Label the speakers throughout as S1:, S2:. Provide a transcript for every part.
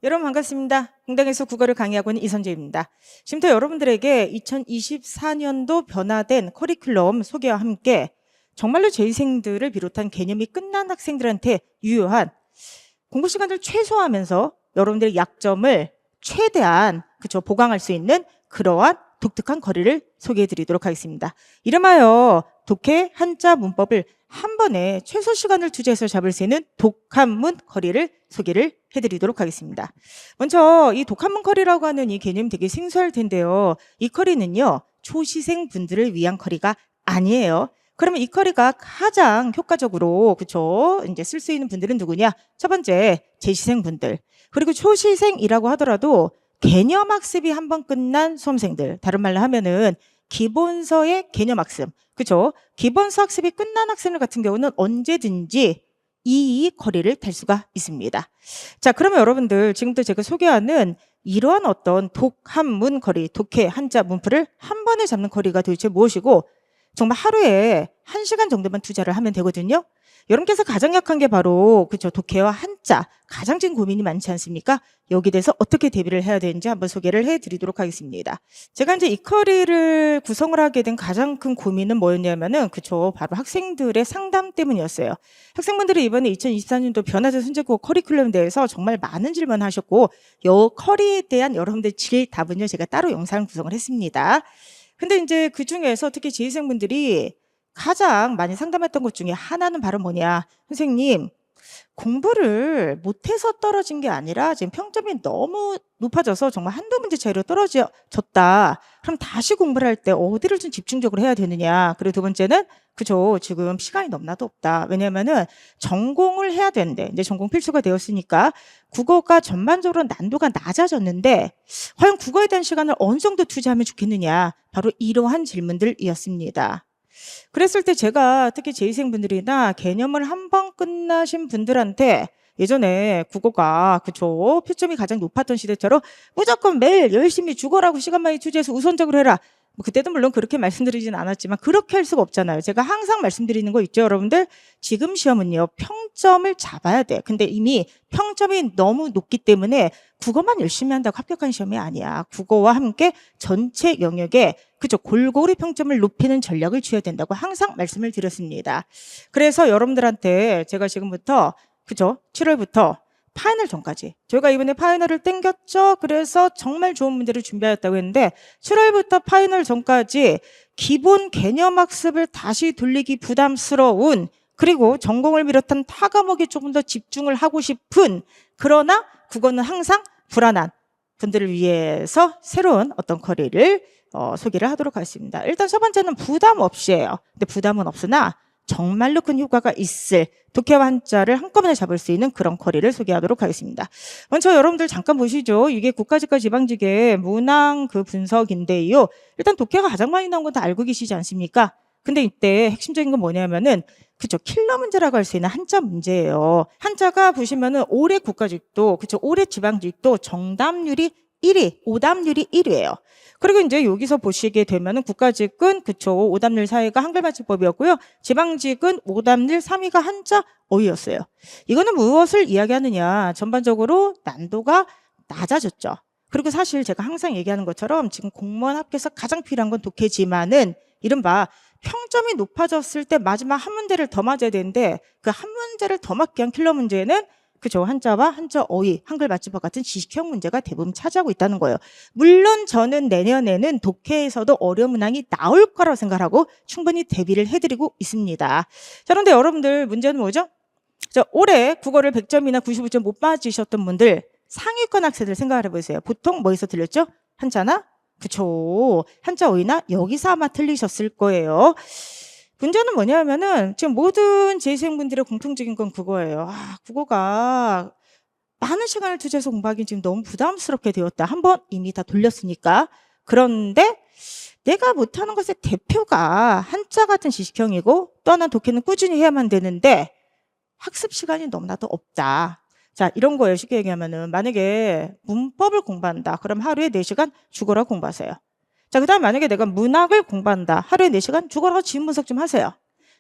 S1: 여러분 반갑습니다. 공당에서 국어를 강의하고 있는 이선재입니다. 지금부터 여러분들에게 2024년도 변화된 커리큘럼 소개와 함께 정말로 재생들을 비롯한 개념이 끝난 학생들한테 유효한 공부 시간을 최소화하면서 여러분들의 약점을 최대한 보강할 수 있는 그러한 독특한 거리를 소개해 드리도록 하겠습니다. 이름하여 독해 한자 문법을 한 번에 최소 시간을 투자해서 잡을 수 있는 독한문 거리를 소개를 해드리도록 하겠습니다. 먼저 이 독한문 거리라고 하는 이 개념이 되게 생소할 텐데요. 이 거리는요, 초시생 분들을 위한 거리가 아니에요. 그러면 이 거리가 가장 효과적으로 이제 쓸 수 있는 분들은 누구냐? 첫 번째, 재시생 분들. 그리고 초시생이라고 하더라도 개념 학습이 한 번 끝난 수험생들. 다른 말로 하면은 기본서의 개념 학습. 그렇죠? 기본서 학습이 끝난 학생들 같은 경우는 언제든지 이 거리를 탈 수가 있습니다. 자, 그러면 여러분들 지금부터 제가 소개하는 이러한 어떤 독한문 거리, 독해 한자 문풀을 한 번에 잡는 거리가 도대체 무엇이고 정말 하루에 1시간 정도만 투자를 하면 되거든요. 여러분께서 가장 약한 게 바로 독해와 한자, 가장 지금 고민이 많지 않습니까? 여기 대해서 어떻게 대비를 해야 되는지 한번 소개를 해드리도록 하겠습니다. 제가 이제 이 커리를 구성을 하게 된 가장 큰 고민은 뭐였냐면은 바로 학생들의 상담 때문이었어요. 학생분들이 이번에 2024년도 변화된 선제국어 커리큘럼에 대해서 정말 많은 질문하셨고 이 커리에 대한 여러분들의 질답은요, 제가 따로 영상을 구성을 했습니다. 근데 이제 그 중에서 특히 재학생분들이 가장 많이 상담했던 것 중에 하나는 바로 뭐냐. 선생님, 공부를 못해서 떨어진 게 아니라 지금 평점이 너무 높아져서 정말 한두 문제 차이로 떨어졌다. 그럼 다시 공부를 할 때 어디를 좀 집중적으로 해야 되느냐. 그리고 두 번째는 지금 시간이 너무나도 없다. 왜냐면은 전공을 해야 되는데 이제 전공 필수가 되었으니까 국어가 전반적으로 난도가 낮아졌는데 과연 국어에 대한 시간을 어느 정도 투자하면 좋겠느냐. 바로 이러한 질문들이었습니다. 그랬을 때 제가 특히 재학생분들이나 개념을 한 번 끝나신 분들한테 예전에 국어가 표점이 가장 높았던 시대처럼 무조건 매일 열심히 죽어라고 시간 많이 투자해서 우선적으로 해라. 그때도 물론 그렇게 말씀드리진 않았지만 그렇게 할 수가 없잖아요. 제가 항상 말씀드리는 거 있죠, 여러분들? 지금 시험은요, 평점을 잡아야 돼. 근데 이미 평점이 너무 높기 때문에 국어만 열심히 한다고 합격한 시험이 아니야. 국어와 함께 전체 영역에 골고루 평점을 높이는 전략을 취해야 된다고 항상 말씀을 드렸습니다. 그래서 여러분들한테 제가 지금부터 7월부터 파이널 전까지 저희가 이번에 파이널을 땡겼죠. 그래서 정말 좋은 문제를 준비하였다고 했는데 7월부터 파이널 전까지 기본 개념 학습을 다시 돌리기 부담스러운 그리고 전공을 비롯한 타 과목에 조금 더 집중을 하고 싶은 그러나 국어는 항상 불안한 분들을 위해서 새로운 어떤 커리를 소개를 하도록 하겠습니다. 일단 첫 번째는 부담 없이예요. 근데 부담은 없으나 정말로 큰 효과가 있을 독해와 한자를 한꺼번에 잡을 수 있는 그런 커리를 소개하도록 하겠습니다. 먼저 여러분들 잠깐 보시죠. 이게 국가직과 지방직의 문항 분석인데요. 일단 독해가 가장 많이 나온 건 다 알고 계시지 않습니까? 근데 이때 핵심적인 건 뭐냐면은 킬러 문제라고 할 수 있는 한자 문제예요. 한자가 보시면은 올해 국가직도 올해 지방직도 정답률이 1위, 오답률이 1위예요. 그리고 이제 여기서 보시게 되면은 국가직은 오답률 4위가 한글맞춤법이었고요. 지방직은 오답률 3위가 한자 어휘였어요. 이거는 무엇을 이야기하느냐? 전반적으로 난도가 낮아졌죠. 그리고 사실 제가 항상 얘기하는 것처럼 지금 공무원 합격에서 가장 필요한 건 독해지만은 이른바 평점이 높아졌을 때 마지막 한 문제를 더 맞아야 되는데 그 한 문제를 더 맞기 위한 킬러 문제는 한자와 한자 어휘, 한글 맞춤법 같은 지식형 문제가 대부분 차지하고 있다는 거예요. 물론 저는 내년에는 독해에서도 어려운 문항이 나올 거라고 생각하고 충분히 대비를 해드리고 있습니다. 자, 그런데 여러분들 문제는 뭐죠? 올해 국어를 100점이나 95점 못 맞으셨던 분들 상위권 학생들 생각을 해보세요. 보통 뭐에서 틀렸죠? 한자나? 한자 어휘나 여기서 아마 틀리셨을 거예요. 문제는 뭐냐면은 지금 모든 재생분들의 공통적인 건 그거예요. 국어가 많은 시간을 투자해서 공부하기는 지금 너무 부담스럽게 되었다. 한번 이미 다 돌렸으니까. 그런데 내가 못하는 것의 대표가 한자 같은 지식형이고 또 하나 독해는 꾸준히 해야만 되는데 학습 시간이 너무나도 없다. 자, 이런 거예요. 쉽게 얘기하면은 만약에 문법을 공부한다. 그럼 하루에 4시간 죽어라 공부하세요. 자, 그 다음 만약에 내가 문학을 공부한다. 하루에 4시간 죽어라 지문 분석 좀 하세요.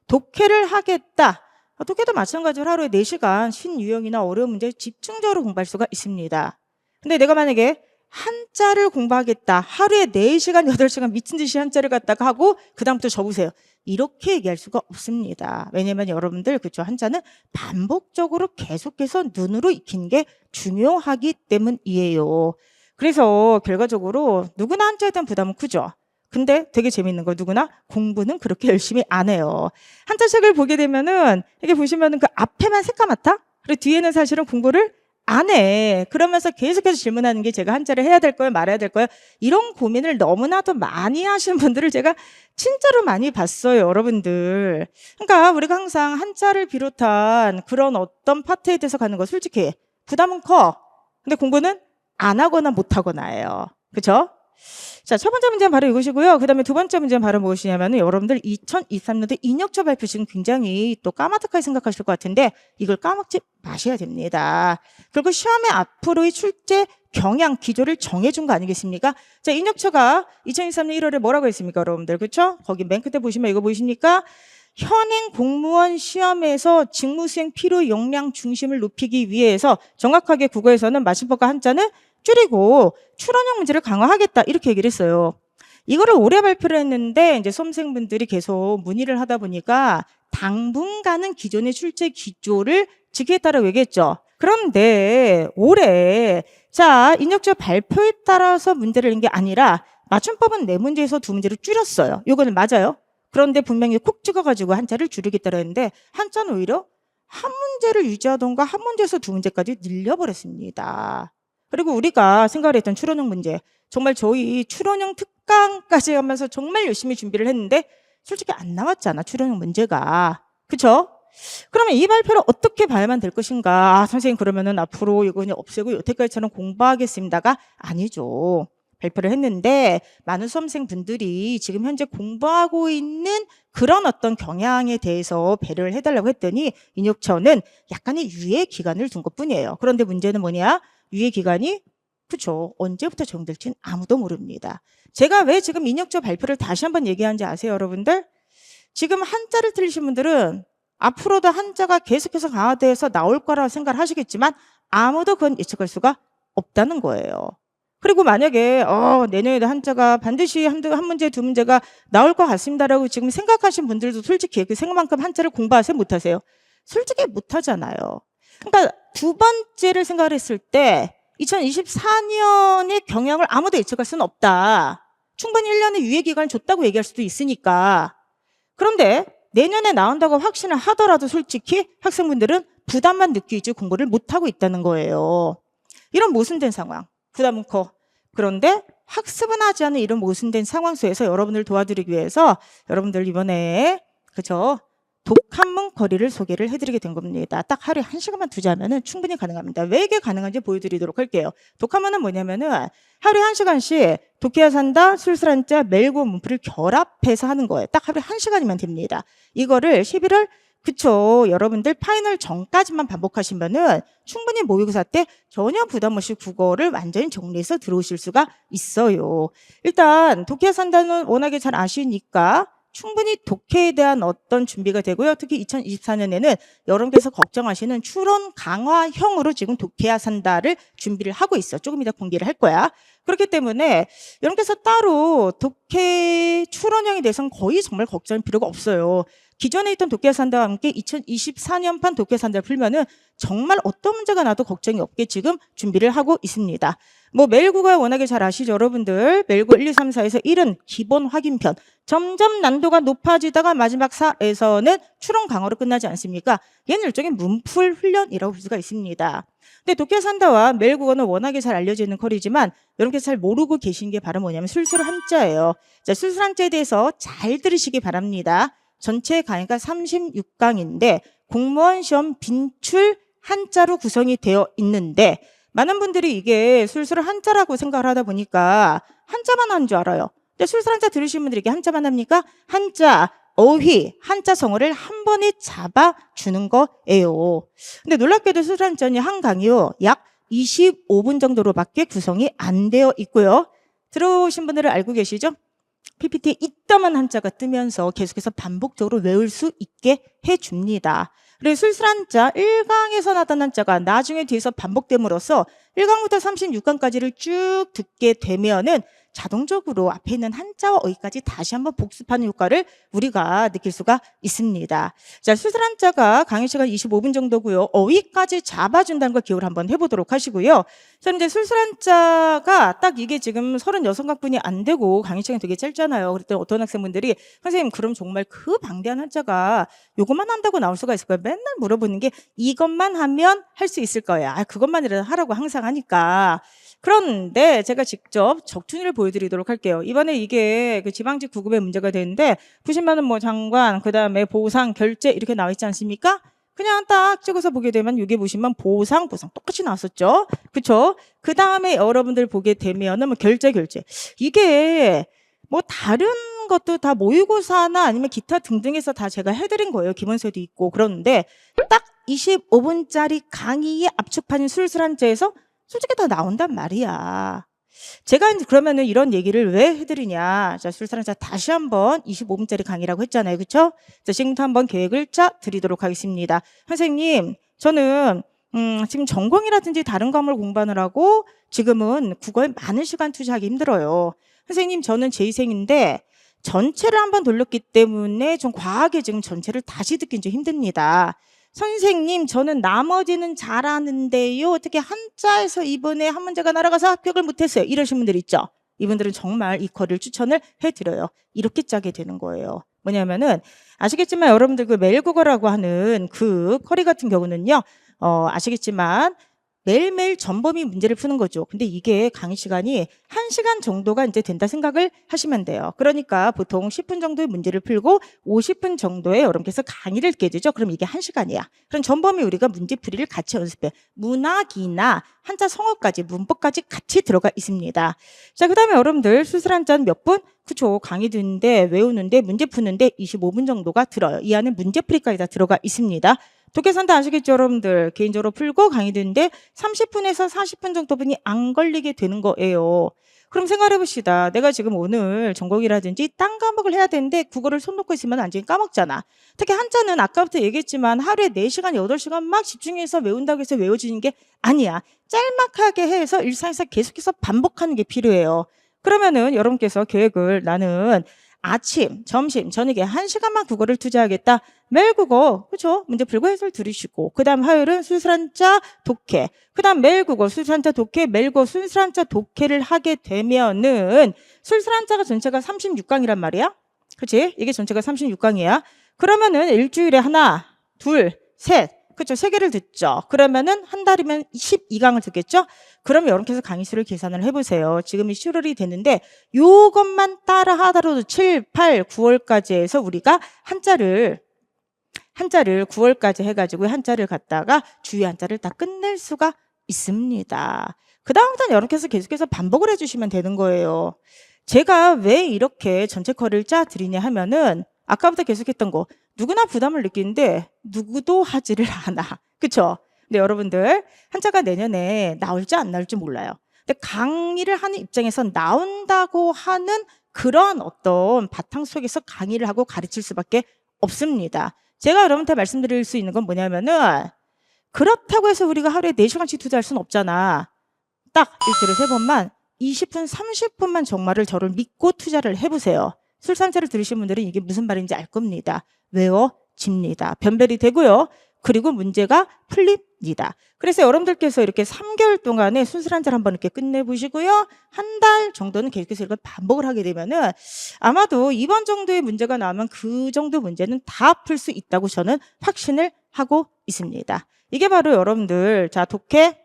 S1: 독해를 하겠다. 독해도 마찬가지로 하루에 4시간 신유형이나 어려운 문제 집중적으로 공부할 수가 있습니다. 근데 내가 만약에 한자를 공부하겠다. 하루에 4시간, 8시간 미친 듯이 한자를 갖다가 하고 그다음부터 접으세요. 이렇게 얘기할 수가 없습니다. 왜냐면 여러분들 그쵸, 한자는 반복적으로 계속해서 눈으로 익히는 게 중요하기 때문이에요. 그래서 결과적으로 누구나 한자에 대한 부담은 크죠. 근데 되게 재밌는 거, 누구나 공부는 그렇게 열심히 안 해요. 한자책을 보게 되면은 이게 보시면은 그 앞에만 새까맣다? 그리고 뒤에는 사실은 공부를 안 해. 그러면서 계속해서 질문하는 게 제가 한자를 해야 될 거예요, 말아야 될 거예요? 이런 고민을 너무나도 많이 하시는 분들을 제가 진짜로 많이 봤어요, 여러분들. 그러니까 우리가 항상 한자를 비롯한 그런 어떤 파트에 대해서 가는 거 솔직히 부담은 커. 근데 공부는 안 하거나 못 하거나예요. 그렇죠? 자, 첫 번째 문제는 바로 이것이고요. 그 다음에 두 번째 문제는 바로 무엇이냐면 여러분들 2023년도 인역처 발표 지금 굉장히 또 까마득하게 생각하실 것 같은데 이걸 까먹지 마셔야 됩니다. 그리고 시험의 앞으로의 출제 경향 기조를 정해준 거 아니겠습니까? 자, 인역처가 2023년 1월에 뭐라고 했습니까, 여러분들? 그렇죠? 거기 맨 끝에 보시면 이거 보이십니까? 현행 공무원 시험에서 직무 수행 필요 역량 중심을 높이기 위해서 정확하게 국어에서는 맞춤법과 한자는 줄이고 추론형 문제를 강화하겠다 이렇게 얘기를 했어요. 이거를 올해 발표를 했는데 이제 수험생분들이 계속 문의를 하다 보니까 당분간은 기존의 출제 기조를 지키겠다라고 얘기했죠. 그런데 올해 자, 인역처 발표에 따라서 문제를 낸 게 아니라 맞춤법은 4문제에서 2문제를 줄였어요. 이거는 맞아요. 그런데 분명히 콕 찍어가지고 한자를 줄이겠다고 했는데 한자는 오히려 한 문제를 유지하던가 한 문제에서 2문제까지 늘려버렸습니다. 그리고 우리가 생각을 했던 추론형 문제, 정말 저희 추론형 특강까지 하면서 정말 열심히 준비를 했는데 솔직히 안 나왔잖아, 추론형 문제가. 그쵸? 그러면 이 발표를 어떻게 봐야만 될 것인가? 아, 선생님 그러면은 앞으로 이거 그냥 없애고 여태까지처럼 공부하겠습니다가 아니죠. 발표를 했는데 많은 수험생분들이 지금 현재 공부하고 있는 그런 어떤 경향에 대해서 배려를 해달라고 했더니 인역처는 약간의 유예 기간을 둔 것뿐이에요. 그런데 문제는 뭐냐? 유예 기간이 그쵸, 언제부터 적용될지는 아무도 모릅니다. 제가 왜 지금 인역처 발표를 다시 한번 얘기하는지 아세요, 여러분들? 지금 한자를 틀리신 분들은 앞으로도 한자가 계속해서 강화돼서 나올 거라고 생각을 하시겠지만 아무도 그건 예측할 수가 없다는 거예요. 그리고 만약에 내년에도 한자가 반드시 한 문제, 2문제가 나올 것 같습니다라고 지금 생각하신 분들도 솔직히 그 생각만큼 한자를 공부하세요, 못하세요? 솔직히 못하잖아요. 그러니까 두 번째를 생각을 했을 때 2024년의 경향을 아무도 예측할 수는 없다. 충분히 1년의 유예기간을 줬다고 얘기할 수도 있으니까. 그런데 내년에 나온다고 확신을 하더라도 솔직히 학생분들은 부담만 느끼지 공부를 못하고 있다는 거예요. 이런 모순된 상황. 부담은 커. 그런데 학습은 하지 않은 이런 모순된 상황 속에서 여러분을 도와드리기 위해서 여러분들 이번에 그죠? 독한문 거리를 소개를 해드리게 된 겁니다. 딱 하루에 1시간만 두자면은 충분히 가능합니다. 왜 이게 가능한지 보여드리도록 할게요. 독한문은 뭐냐면은 하루에 1시간씩 독해야 산다, 술술한자, 멜고 문풀을 결합해서 하는 거예요. 딱 하루에 1시간이면 됩니다. 이거를 11월 그쵸. 여러분들 파이널 전까지만 반복하시면은 충분히 모의고사 때 전혀 부담 없이 국어를 완전히 정리해서 들어오실 수가 있어요. 일단 독해야 산다는 워낙에 잘 아시니까 충분히 독해에 대한 어떤 준비가 되고요. 특히 2024년에는 여러분께서 걱정하시는 추론 강화형으로 지금 독해야 산다를 준비를 하고 있어. 조금 이따 공개를 할 거야. 그렇기 때문에 여러분께서 따로 독해 추론형에 대해서는 거의 정말 걱정할 필요가 없어요. 기존에 있던 독해야 산다와 함께 2024년판 독해야 산다를 풀면은 정말 어떤 문제가 나도 걱정이 없게 지금 준비를 하고 있습니다. 뭐 매일 국어 워낙에 잘 아시죠, 여러분들. 매일 국어 1, 2, 3, 4에서 1은 기본 확인편. 점점 난도가 높아지다가 마지막 4에서는 추론 강화로 끝나지 않습니까? 얘는 일종의 문풀 훈련이라고 볼 수가 있습니다. 근데 독해야 산다와 매일 국어는 워낙에 잘 알려져 있는 컬이지만 여러분께서 잘 모르고 계신 게 바로 뭐냐면 술술 한자예요. 자, 술술 한자에 대해서 잘 들으시기 바랍니다. 전체 강의가 36강인데 공무원 시험 빈출 한자로 구성이 되어 있는데 많은 분들이 이게 술술 한자라고 생각을 하다 보니까 한자만 하는 줄 알아요. 근데 술술 한자 들으시는 분들이 이게 한자만 합니까? 한자, 어휘, 한자 성어를 한 번에 잡아주는 거예요. 근데 놀랍게도 술술 한자는 한 강의요. 약 25분 정도로밖에 구성이 안 되어 있고요. 들어오신 분들은 알고 계시죠? PPT에 이따만 한자가 뜨면서 계속해서 반복적으로 외울 수 있게 해줍니다. 그래서 술술 한자 1강에서 나타난 한자가 나중에 뒤에서 반복됨으로써 1강부터 36강까지를 쭉 듣게 되면은 자동적으로 앞에 있는 한자와 어휘까지 다시 한번 복습하는 효과를 우리가 느낄 수가 있습니다. 자, 수술 한자가 강의 시간 25분 정도고요. 어휘까지 잡아준다는 걸 기억을 한번 해보도록 하시고요. 자, 이제 수술 한자가 딱 이게 지금 36강뿐이 안 되고 강의 시간이 되게 짧잖아요. 그랬더니 어떤 학생분들이 선생님 그럼 정말 그 방대한 한자가 요것만 한다고 나올 수가 있을까요? 맨날 물어보는 게 이것만 하면 할 수 있을 거야. 아, 그것만이라도 하라고 항상 하니까. 그런데 제가 직접 적준을 보여드리도록 할게요. 이번에 이게 그 지방직 구급의 문제가 되는데 보시면은 뭐 장관, 그 다음에 보상, 결제 이렇게 나와 있지 않습니까? 그냥 딱 찍어서 보게 되면 여기 보시면 보상 똑같이 나왔었죠. 그쵸? 그 다음에 여러분들 보게 되면은 뭐 결제. 이게 뭐 다른 것도 다 모의고사나 아니면 기타 등등에서 다 제가 해드린 거예요. 기본서도 있고. 그런데 딱 25분짜리 강의의 압축판인 술술한자에서 솔직히 다 나온단 말이야. 제가 이제 그러면은 이런 얘기를 왜 해드리냐. 자, 술술한자 다시 한번 25분짜리 강의라고 했잖아요. 그쵸? 자, 지금부터 한번 계획을 짜 드리도록 하겠습니다. 선생님, 저는 지금 전공이라든지 다른 과목을 공부하느라고 지금은 국어에 많은 시간 투자하기 힘들어요. 선생님, 저는 제2생인데 전체를 한번 돌렸기 때문에 좀 과하게 지금 전체를 다시 듣긴 좀 힘듭니다. 선생님, 저는 나머지는 잘하는데요. 어떻게 한자에서 이번에 한 문제가 날아가서 합격을 못했어요. 이러신 분들 있죠? 이분들은 정말 이 쿼리를 추천을 해드려요. 이렇게 짜게 되는 거예요. 뭐냐면은 아시겠지만 여러분들 그 매일국어라고 하는 그 쿼리 같은 경우는요. 아시겠지만 매일매일 전범위 문제를 푸는 거죠. 근데 이게 강의 시간이 1시간 정도가 이제 된다 생각을 하시면 돼요. 그러니까 보통 10분 정도의 문제를 풀고 50분 정도의 여러분께서 강의를 듣게 되죠. 그럼 이게 1시간이야. 그럼 전범위 우리가 문제풀이를 같이 연습해. 문학이나 한자 성어까지 문법까지 같이 들어가 있습니다. 자, 그 다음에 여러분들 수술 한자는 몇 분? 그쵸. 강의 듣는데 외우는데 문제 푸는데 25분 정도가 들어요. 이 안에 문제풀이까지 다 들어가 있습니다. 독해선 다 아시겠죠, 여러분들? 개인적으로 풀고 강의 듣는데 30분에서 40분 정도분이 안 걸리게 되는 거예요. 그럼 생각해 봅시다. 내가 지금 오늘 전공이라든지 딴 과목을 해야 되는데 국어를 손 놓고 있으면 완전히 까먹잖아. 특히 한자는 아까부터 얘기했지만 하루에 4시간, 8시간 막 집중해서 외운다고 해서 외워지는 게 아니야. 짤막하게 해서 일상에서 계속해서 반복하는 게 필요해요. 그러면은 여러분께서 계획을 나는 아침, 점심, 저녁에 1시간만 국어를 투자하겠다. 매일 국어, 그렇죠? 문제 풀고 해설 들으시고, 그 다음 화요일은 술술한자 독해, 그 다음 매일 국어, 술술한자 독해, 매일 국어, 술술한자 독해를 하게 되면은 술술한자가 전체가 36강이란 말이야. 그치? 이게 전체가 36강이야. 그러면은 일주일에 하나, 둘, 셋, 그렇죠? 3개를 듣죠. 그러면은 한 달이면 12강을 듣겠죠? 그러면 여러분께서 강의 수를 계산을 해보세요. 지금이 10월이 됐는데 요것만 따라 하더라도 7, 8, 9월까지 해서 우리가 한자를 9월까지 해가지고 한자를 갖다가 주요 한자를 다 끝낼 수가 있습니다. 그 다음부터는 여러분께서 계속해서 반복을 해주시면 되는 거예요. 제가 왜 이렇게 전체 쿼리를 짜 드리냐 하면은 아까부터 계속했던 거 누구나 부담을 느끼는데 누구도 하지를 않아. 그쵸? 근데 여러분들 한자가 내년에 나올지 안 나올지 몰라요. 근데 강의를 하는 입장에서 나온다고 하는 그런 어떤 바탕 속에서 강의를 하고 가르칠 수밖에 없습니다. 제가 여러분한테 말씀드릴 수 있는 건 뭐냐면은 그렇다고 해서 우리가 하루에 4시간씩 투자할 수는 없잖아. 딱 일주일에 3번만 20분, 30분만 정말을 저를 믿고 투자를 해보세요. 술산자를 들으신 분들은 이게 무슨 말인지 알 겁니다. 외워집니다. 변별이 되고요. 그리고 문제가 풀립니다. 그래서 여러분들께서 이렇게 3개월 동안에 순술한자를 한번 이렇게 끝내보시고요. 한 달 정도는 계속해서 이걸 반복을 하게 되면은 아마도 이번 정도의 문제가 나오면 그 정도 문제는 다 풀 수 있다고 저는 확신을 하고 있습니다. 이게 바로 여러분들 자 독해,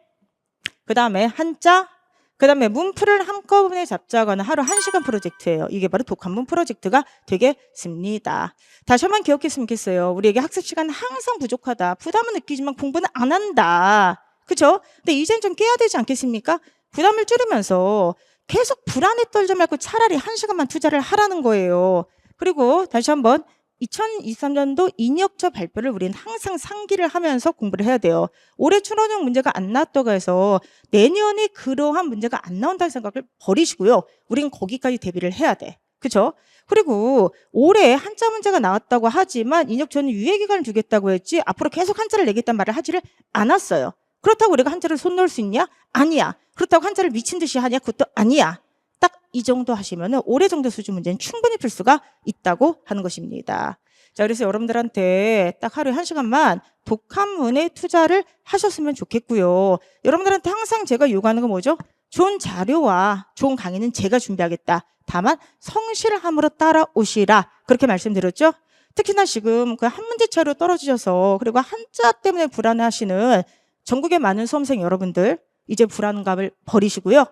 S1: 그 다음에 한자, 그 다음에 문풀을 한꺼번에 잡자거나 하루 1시간 프로젝트예요. 이게 바로 독한문 프로젝트가 되겠습니다. 다시 한번 기억했으면 좋겠어요. 우리에게 학습 시간 항상 부족하다. 부담은 느끼지만 공부는 안 한다. 그렇죠? 근데 이젠 좀 깨야 되지 않겠습니까? 부담을 줄이면서 계속 불안에 떨지 말고 차라리 1시간만 투자를 하라는 거예요. 그리고 다시 한번 2023년도 인역처 발표를 우리는 항상 상기를 하면서 공부를 해야 돼요. 올해 출원형 문제가 안 나왔다고 해서 내년에 그러한 문제가 안 나온다는 생각을 버리시고요. 우리는 거기까지 대비를 해야 돼. 그렇죠? 그리고 올해 한자 문제가 나왔다고 하지만 인역처는 유예기간을 두겠다고 했지 앞으로 계속 한자를 내겠다는 말을 하지를 않았어요. 그렇다고 우리가 한자를 손 놓을 수 있냐? 아니야. 그렇다고 한자를 미친 듯이 하냐? 그것도 아니야. 딱 이 정도 하시면은 올해 정도 수준 문제는 충분히 풀 수가 있다고 하는 것입니다. 자, 그래서 여러분들한테 딱 하루에 1시간만 독학문에 투자를 하셨으면 좋겠고요. 여러분들한테 항상 제가 요구하는 건 뭐죠? 좋은 자료와 좋은 강의는 제가 준비하겠다. 다만 성실함으로 따라오시라. 그렇게 말씀드렸죠? 특히나 지금 그 한 문제 차이로 떨어지셔서 그리고 한자 때문에 불안해하시는 전국의 많은 수험생 여러분들, 이제 불안감을 버리시고요.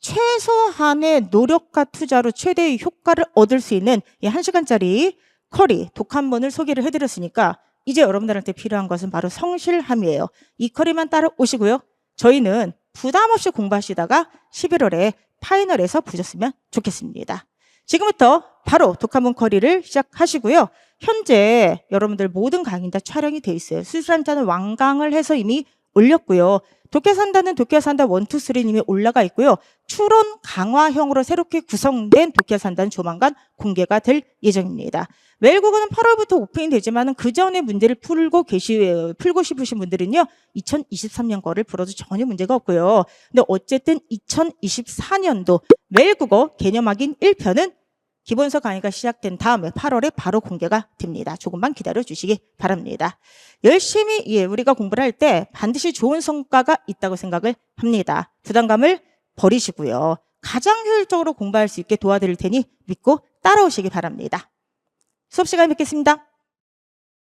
S1: 최소한의 노력과 투자로 최대의 효과를 얻을 수 있는 이 1시간짜리 커리 독학문을 소개를 해드렸으니까 이제 여러분들한테 필요한 것은 바로 성실함이에요. 이 커리만 따라오시고요. 저희는 부담 없이 공부하시다가 11월에 파이널에서 보셨으면 좋겠습니다. 지금부터 바로 독학문 커리를 시작하시고요. 현재 여러분들 모든 강의 다 촬영이 돼 있어요. 수술한자는 완강을 해서 이미 올렸고요. 독해산다는 독해산다 1, 2, 3는 이미 올라가 있고요. 추론 강화형으로 새롭게 구성된 독해산다는 조만간 공개가 될 예정입니다. 외국어는 8월부터 오픈이 되지만 그 전에 문제를 풀고 싶으신 분들은요. 2023년 거를 풀어도 전혀 문제가 없고요. 근데 어쨌든 2024년도 외국어 개념 확인 1편은 기본서 강의가 시작된 다음에 8월에 바로 공개가 됩니다. 조금만 기다려 주시기 바랍니다. 열심히 우리가 공부를 할 때 반드시 좋은 성과가 있다고 생각을 합니다. 부담감을 버리시고요. 가장 효율적으로 공부할 수 있게 도와드릴 테니 믿고 따라오시기 바랍니다. 수업 시간에 뵙겠습니다.